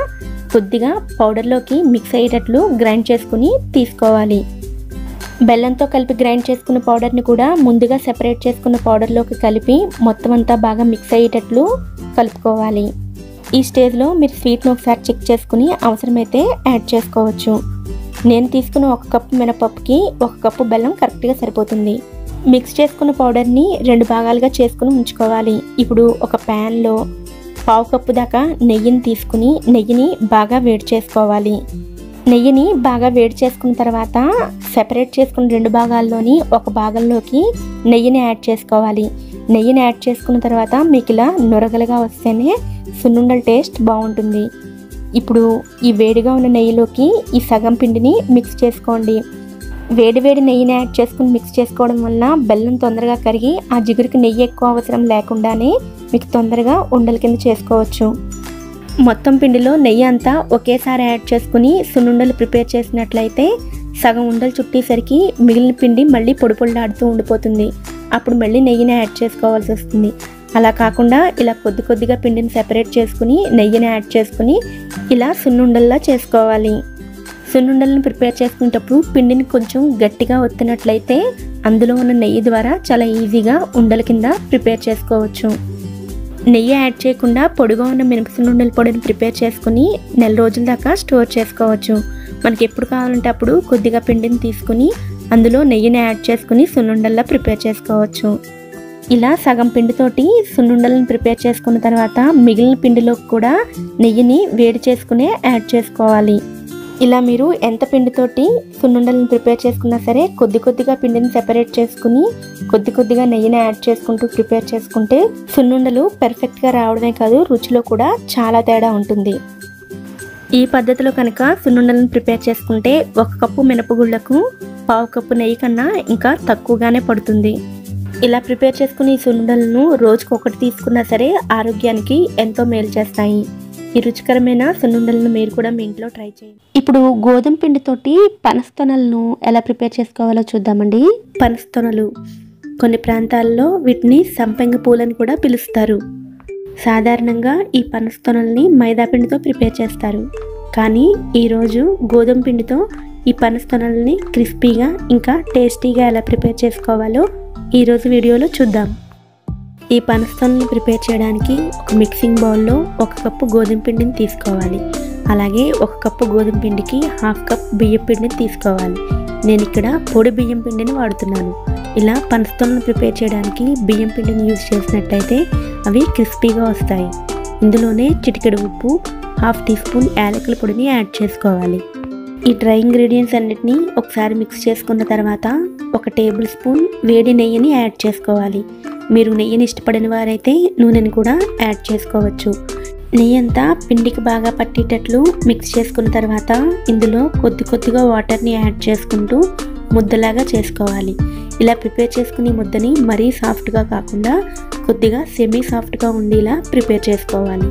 కొద్దిగా పౌడర్లోకి మిక్స్ అయ్యేటట్లు గ్రైండ్ చేసుకుని తీసుకోవాలి. బెల్లంతో కలిపి గ్రైండ్ చేసుకున్న పౌడర్ని కూడా ముందుగా సెపరేట్ చేసుకున్న పౌడర్లోకి కలిపి మొత్తం అంతా బాగా మిక్స్ అయ్యేటట్లు కలుపుకోవాలి. ఈ స్టేజ్లో మీరు స్వీట్ని ఒకసారి చెక్ చేసుకుని అవసరమైతే యాడ్ చేసుకోవచ్చు. నేను తీసుకున్న 1 కప్పు మినపప్పుకి 1 కప్పు బెల్లం కరెక్ట్గా సరిపోతుంది. మిక్స్ చేసుకున్న పౌడర్ని 2 భాగాలుగా చేసుకుని ఉంచుకోవాలి. ఇప్పుడు ఒక ప్యాన్లో 1/2 కప్పు దాకా నెయ్యిని తీసుకుని నెయ్యిని బాగా వేడి చేసుకోవాలి. నెయ్యిని బాగా వేడి చేసుకున్న తర్వాత సెపరేట్ చేసుకున్న 2 భాగాల్లోని ఒక భాగంలోకి నెయ్యిని యాడ్ చేసుకోవాలి. నెయ్యిని యాడ్ చేసుకున్న తర్వాత మీకు ఇలా నొరగలుగా వస్తేనే సున్నుండల టేస్ట్ బాగుంటుంది. ఇప్పుడు ఈ వేడిగా ఉన్న నెయ్యిలోకి ఈ సగం పిండిని మిక్స్ చేసుకోండి. వేడి నెయ్యిని యాడ్ చేసుకుని మిక్స్ చేసుకోవడం వల్ల బెల్లం తొందరగా కరిగి ఆ జిగురికి నెయ్యి ఎక్కువ అవసరం లేకుండానే మీకు తొందరగా ఉండల కింద చేసుకోవచ్చు. మొత్తం పిండిలో నెయ్యి అంతా ఒకేసారి యాడ్ చేసుకుని సున్నుండలు ప్రిపేర్ చేసినట్లయితే సగం ఉండలు చుట్టేసరికి మిగిలిన పిండి మళ్ళీ పొడి పొడిలాడుతూ ఉండిపోతుంది. అప్పుడు మళ్ళీ నెయ్యిని యాడ్ చేసుకోవాల్సి వస్తుంది. అలా కాకుండా ఇలా కొద్ది కొద్దిగా పిండిని సెపరేట్ చేసుకుని నెయ్యిని యాడ్ చేసుకుని ఇలా సున్నుండల్లా చేసుకోవాలి. సున్నుండలను ప్రిపేర్ చేసుకునేటప్పుడు పిండిని కొంచెం గట్టిగా ఒత్తినట్లయితే అందులో ఉన్న నెయ్యి ద్వారా చాలా ఈజీగా ఉండల కింద ప్రిపేర్ చేసుకోవచ్చు. నెయ్యి యాడ్ చేయకుండా పొడిగా ఉన్న మినప సున్నుండల పొడిని ప్రిపేర్ చేసుకుని నెల రోజుల దాకా స్టోర్ చేసుకోవచ్చు. మనకి ఎప్పుడు కావాలంటే అప్పుడు కొద్దిగా పిండిని తీసుకుని అందులో నెయ్యిని యాడ్ చేసుకుని సున్నుండల్లా ప్రిపేర్ చేసుకోవచ్చు. ఇలా సగం పిండితోటి సున్నుండలను ప్రిపేర్ చేసుకున్న తర్వాత మిగిలిన పిండిలోకి కూడా నెయ్యిని వేడి చేసుకునే యాడ్ చేసుకోవాలి. ఇలా మీరు ఎంత పిండితోటి సున్నుండలను ప్రిపేర్ చేసుకున్నా సరే కొద్ది కొద్దిగా పిండిని సెపరేట్ చేసుకుని కొద్ది కొద్దిగా నెయ్యిని యాడ్ చేసుకుంటూ ప్రిపేర్ చేసుకుంటే సున్నుండలు పర్ఫెక్ట్గా రావడమే కాదు రుచిలో కూడా చాలా తేడా ఉంటుంది. ఈ పద్ధతిలో కనుక సున్నుండలను ప్రిపేర్ చేసుకుంటే 1 కప్పు మినపగుళ్ళకు 1/2 కప్పు నెయ్యి కన్నా ఇంకా తక్కువగానే పడుతుంది. ఇలా ప్రిపేర్ చేసుకుని ఈ సున్నుండలను రోజుకు ఒకటి తీసుకున్నా సరే ఆరోగ్యానికి ఎంతో మేలు చేస్తాయి. ఈ రుచికరమైన సున్నుండలను మీరు కూడా మీ ఇంట్లో ట్రై చేయండి. ఇప్పుడు గోధుమ పిండితోటి పనస్తొనలను ఎలా ప్రిపేర్ చేసుకోవాలో చూద్దామండి. పనస్తొనలు కొన్ని ప్రాంతాల్లో వీటిని సంపెంగ పూలని కూడా పిలుస్తారు. సాధారణంగా ఈ పనస్తొనల్ని మైదా పిండితో ప్రిపేర్ చేస్తారు. కానీ ఈరోజు గోధుమ పిండితో ఈ పనస్తొనల్ని క్రిస్పీగా ఇంకా టేస్టీగా ఎలా ప్రిపేర్ చేసుకోవాలో ఈరోజు వీడియోలో చూద్దాం. ఈ పనస్తొనల్ని ప్రిపేర్ చేయడానికి ఒక మిక్సింగ్ బౌల్లో 1 కప్పు గోధుమ పిండిని తీసుకోవాలి. అలాగే 1 కప్పు గోధుమ పిండికి 1/2 కప్ బియ్యం పిండిని తీసుకోవాలి. నేను ఇక్కడ పొడి బియ్యం పిండిని వాడుతున్నాను. ఇలా పనస్తొనలను ప్రిపేర్ చేయడానికి బియ్యం పిండిని యూజ్ చేసినట్టయితే అవి క్రిస్పీగా వస్తాయి. ఇందులోనే చిటికెడు ఉప్పు, 1/2 టీ స్పూన్ యాలకుల పొడిని యాడ్ చేసుకోవాలి. ఈ డ్రై ఇంగ్రీడియంట్స్ అన్నిటినీ ఒకసారి మిక్స్ చేసుకున్న తర్వాత 1 టేబుల్ స్పూన్ వేడి నెయ్యిని యాడ్ చేసుకోవాలి. మీరు నెయ్యిని ఇష్టపడిన వారైతే నూనెని కూడా యాడ్ చేసుకోవచ్చు. నెయ్యి అంతా పిండికి బాగా పట్టేటట్లు మిక్స్ చేసుకున్న తర్వాత ఇందులో కొద్ది కొద్దిగా వాటర్ని యాడ్ చేసుకుంటూ ముద్దలాగా చేసుకోవాలి. ఇలా ప్రిపేర్ చేసుకుని ముద్దని మరీ సాఫ్ట్గా కాకుండా కొద్దిగా సెమీ సాఫ్ట్గా ఉండేలా ప్రిపేర్ చేసుకోవాలి.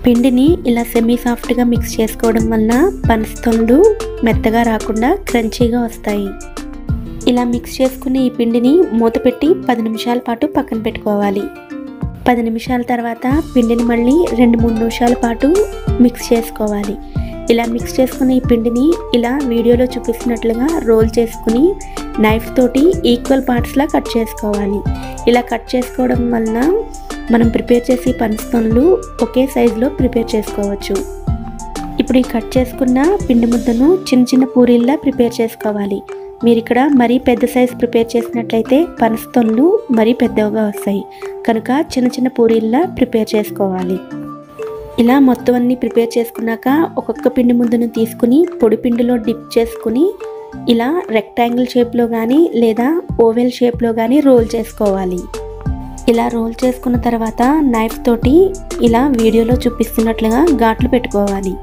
పిండిని ఇలా సెమీ సాఫ్ట్గా మిక్స్ చేసుకోవడం వలన పనస్తొనలు మెత్తగా రాకుండా క్రంచీగా వస్తాయి. ఇలా మిక్స్ చేసుకుని ఈ పిండిని మూత పెట్టి 10 నిమిషాల పాటు పక్కన పెట్టుకోవాలి. 10 నిమిషాల తర్వాత పిండిని మళ్ళీ 2-3 నిమిషాల పాటు మిక్స్ చేసుకోవాలి. ఇలా మిక్స్ చేసుకుని ఈ పిండిని ఇలా వీడియోలో చూపిస్తున్నట్లుగా రోల్ చేసుకుని నైఫ్ తోటి ఈక్వల్ పార్ట్స్లా కట్ చేసుకోవాలి. ఇలా కట్ చేసుకోవడం వలన మనం ప్రిపేర్ చేసి పనస్తొనలు ఒకే సైజులో ప్రిపేర్ చేసుకోవచ్చు. ఇప్పుడు ఈ కట్ చేసుకున్న పిండి ముద్దను చిన్న చిన్న పూరీల్లా ప్రిపేర్ చేసుకోవాలి. మీరు ఇక్కడ మరీ పెద్ద సైజు ప్రిపేర్ చేసినట్లయితే పనస్తొనలు మరీ పెద్దగా వస్తాయి. కనుక చిన్న చిన్న పూరీల్లా ప్రిపేర్ చేసుకోవాలి. ఇలా మొత్తం అన్నీ ప్రిపేర్ చేసుకున్నాక ఒక్కొక్క పిండి ముద్దను తీసుకుని పొడి పిండిలో డిప్ చేసుకుని ఇలా రెక్టాంగిల్ షేప్లో కానీ లేదా ఓవెల్ షేప్లో కానీ రోల్ చేసుకోవాలి. ఇలా రోల్ చేసుకున్న తర్వాత నైఫ్ తోటి ఇలా వీడియోలో చూపిస్తున్నట్లుగా ఘాట్లు పెట్టుకోవాలి.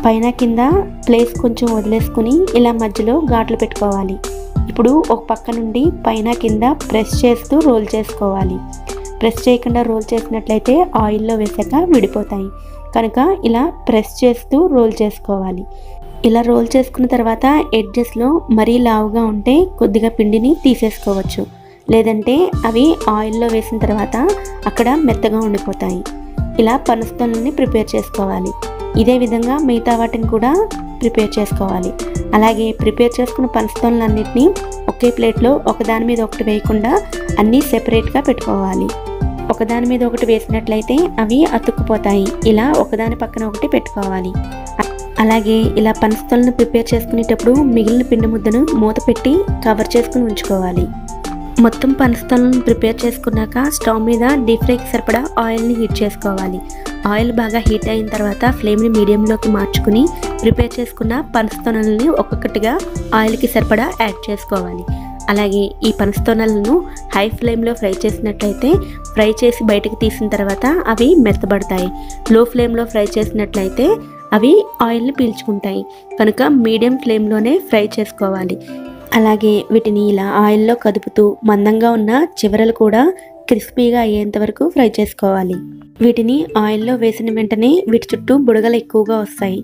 పైన కింద ప్లేస్ కొంచెం వదిలేసుకుని ఇలా మధ్యలో ఘాట్లు పెట్టుకోవాలి. ఇప్పుడు ఒక పక్క నుండి పైన కింద ప్రెస్ చేస్తూ రోల్ చేసుకోవాలి. ప్రెస్ చేయకుండా రోల్ చేసినట్లయితే ఆయిల్లో వేసాక విడిపోతాయి. కనుక ఇలా ప్రెస్ చేస్తూ రోల్ చేసుకోవాలి. ఇలా రోల్ చేసుకున్న తర్వాత ఎడ్జెస్లో మరీ లావుగా ఉంటే కొద్దిగా పిండిని తీసేసుకోవచ్చు. లేదంటే అవి ఆయిల్లో వేసిన తర్వాత అక్కడ మెత్తగా ఉండిపోతాయి. ఇలా పనస్తొనల్ని ప్రిపేర్ చేసుకోవాలి. ఇదే విధంగా మిగతా వాటిని కూడా ప్రిపేర్ చేసుకోవాలి. అలాగే ప్రిపేర్ చేసుకున్న పనస్తొనలన్నిటినీ ఒకే ప్లేట్లో ఒకదాని మీద ఒకటి వేయకుండా అన్నీ సెపరేట్గా పెట్టుకోవాలి. ఒకదాని మీద ఒకటి వేసినట్లయితే అవి అతుక్కుపోతాయి. ఇలా ఒకదాని పక్కన ఒకటి పెట్టుకోవాలి. అలాగే ఇలా పనస్తొనలను ప్రిపేర్ చేసుకునేటప్పుడు మిగిలిన పిండి ముద్దను మూత పెట్టి కవర్ చేసుకుని ఉంచుకోవాలి. మొత్తం పనస్తొనలను ప్రిపేర్ చేసుకున్నాక స్టవ్ మీద డీప్ ఫ్రైకి సరిపడా ఆయిల్ని హీట్ చేసుకోవాలి. ఆయిల్ బాగా హీట్ అయిన తర్వాత ఫ్లేమ్ని మీడియంలోకి మార్చుకుని ప్రిపేర్ చేసుకున్న పనస్తొనలని ఒక్కొక్కటిగా ఆయిల్కి సరిపడా యాడ్ చేసుకోవాలి. అలాగే ఈ పనస్తొనలను హై ఫ్లేమ్లో ఫ్రై చేసినట్లయితే ఫ్రై చేసి బయటకు తీసిన తర్వాత అవి మెత్తబడతాయి. లో ఫ్లేమ్లో ఫ్రై చేసినట్లయితే అవి ఆయిల్ని పీల్చుకుంటాయి. కనుక మీడియం ఫ్లేమ్లోనే ఫ్రై చేసుకోవాలి. అలాగే వీటిని ఇలా ఆయిల్లో కదుపుతూ మందంగా ఉన్న చివరలు కూడా క్రిస్పీగా అయ్యేంత వరకు ఫ్రై చేసుకోవాలి. వీటిని ఆయిల్లో వేసిన వెంటనే వీటి చుట్టూ బుడగలు ఎక్కువగా వస్తాయి.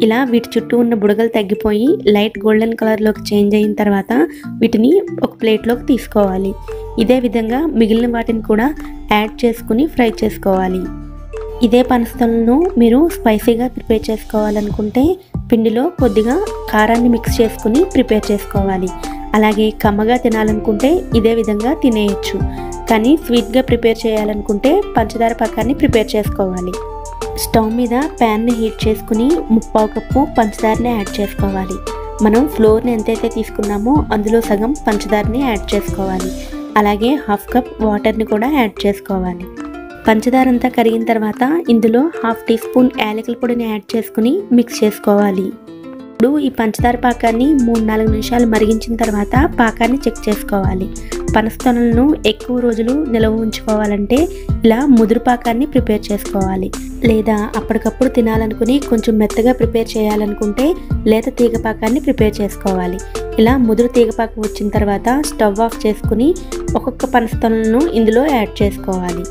ఇలా వీటి చుట్టూ ఉన్న బుడగలు తగ్గిపోయి లైట్ గోల్డెన్ కలర్లోకి చేంజ్ అయిన తర్వాత వీటిని ఒక ప్లేట్లోకి తీసుకోవాలి. ఇదే విధంగా మిగిలిన వాటిని కూడా యాడ్ చేసుకుని ఫ్రై చేసుకోవాలి. ఇదే పనసలను మీరు స్పైసీగా ప్రిపేర్ చేసుకోవాలనుకుంటే పిండిలో కొద్దిగా కారాన్ని మిక్స్ చేసుకుని ప్రిపేర్ చేసుకోవాలి. అలాగే కమ్మగా తినాలనుకుంటే ఇదే విధంగా తినేయచ్చు. కానీ స్వీట్గా ప్రిపేర్ చేయాలనుకుంటే పంచదార పాకాన్ని ప్రిపేర్ చేసుకోవాలి. స్టవ్ మీద ప్యాన్ని హీట్ చేసుకుని 3/4 కప్పు పంచదారని యాడ్ చేసుకోవాలి. మనం ఫ్లోర్ని ఎంతైతే తీసుకున్నామో అందులో సగం పంచదారని యాడ్ చేసుకోవాలి. అలాగే 1/2 కప్ వాటర్ని కూడా యాడ్ చేసుకోవాలి. పంచదార అంతా కరిగిన తర్వాత ఇందులో 1/2 టీ స్పూన్ యాలకుల పొడిని యాడ్ చేసుకుని మిక్స్ చేసుకోవాలి. ఇప్పుడు ఈ పంచదార పాకాన్ని 3-4 నిమిషాలు మరిగించిన తర్వాత పాకాన్ని చెక్ చేసుకోవాలి. పనసతొనలను ఎక్కువ రోజులు నిల్వ ఉంచుకోవాలంటే ఇలా ముదురు పాకాన్ని ప్రిపేర్ చేసుకోవాలి. లేదా అప్పటికప్పుడు తినాలనుకుని కొంచెం మెత్తగా ప్రిపేర్ చేయాలనుకుంటే లేత తీగ పాకాన్ని ప్రిపేర్ చేసుకోవాలి. ఇలా ముదురు తీగపాకు వచ్చిన తర్వాత స్టవ్ ఆఫ్ చేసుకుని ఒక్కొక్క పనసతొనలను ఇందులో యాడ్ చేసుకోవాలి.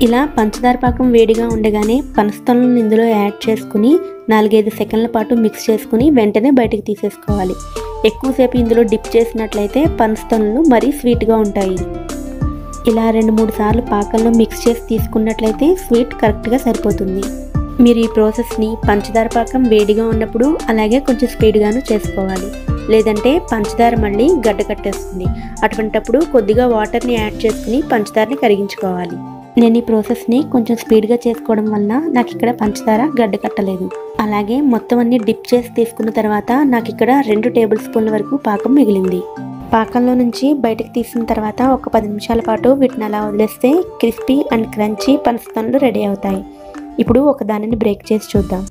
ఇలా పంచదార పాకం వేడిగా ఉండగానే పనసతొనలను ఇందులో యాడ్ చేసుకుని 4-5 సెకండ్ల పాటు మిక్స్ చేసుకుని వెంటనే బయటికి తీసేసుకోవాలి. ఎక్కువసేపు ఇందులో డిప్ చేసినట్లయితే పనసతొనలు మరీ స్వీట్గా ఉంటాయి. ఇలా 2-3 సార్లు పాకంలో మిక్స్ చేసి తీసుకున్నట్లయితే స్వీట్ కరెక్ట్గా సరిపోతుంది. మీరు ఈ ప్రాసెస్ని పంచదార పాకం వేడిగా ఉన్నప్పుడు అలాగే కొంచెం స్పీడ్గాను చేసుకోవాలి. లేదంటే పంచదార మళ్ళీ గడ్డ కట్టేస్తుంది. అటువంటప్పుడు కొద్దిగా వాటర్ని యాడ్ చేసుకుని పంచదారని కరిగించుకోవాలి. నేను ఈ ప్రాసెస్ని కొంచెం స్పీడ్గా చేసుకోవడం వల్ల నాకు ఇక్కడ పంచదార గడ్డ కట్టలేదు. అలాగే మొత్తం అన్ని డిప్ చేసి తీసుకున్న తర్వాత నాకు ఇక్కడ 2 టేబుల్ స్పూన్ల వరకు పాకం మిగిలింది. పాకంలో నుంచి బయటకు తీసిన తర్వాత ఒక 10 నిమిషాల పాటు వీటిని అలా వదిలేస్తే క్రిస్పీ అండ్ క్రంచీ పనసతొనలు రెడీ అవుతాయి. ఇప్పుడు ఒక దానిని బ్రేక్ చేసి చూద్దాం.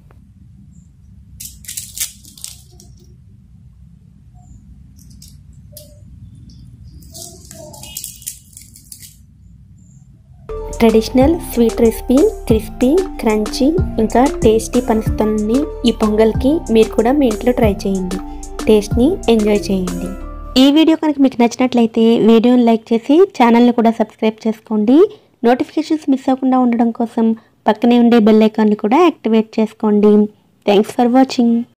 Traditional sweet recipe crispy crunchy ఇంకా టేస్టీ పనసతొనల్ని ఈ పొంగల్కి మీరు కూడా మీ ఇంట్లో ట్రై చేయండి. టేస్ట్ని ఎంజాయ్ చేయండి. ఈ వీడియో కనుక మీకు నచ్చినట్లయితే వీడియోని లైక్ చేసి ఛానల్ని కూడా సబ్స్క్రైబ్ చేసుకోండి. నోటిఫికేషన్స్ మిస్ అవ్వకుండా ఉండడం కోసం పక్కనే ఉండే బెల్ ఐకాన్ని కూడా యాక్టివేట్ చేసుకోండి. Thanks for watching.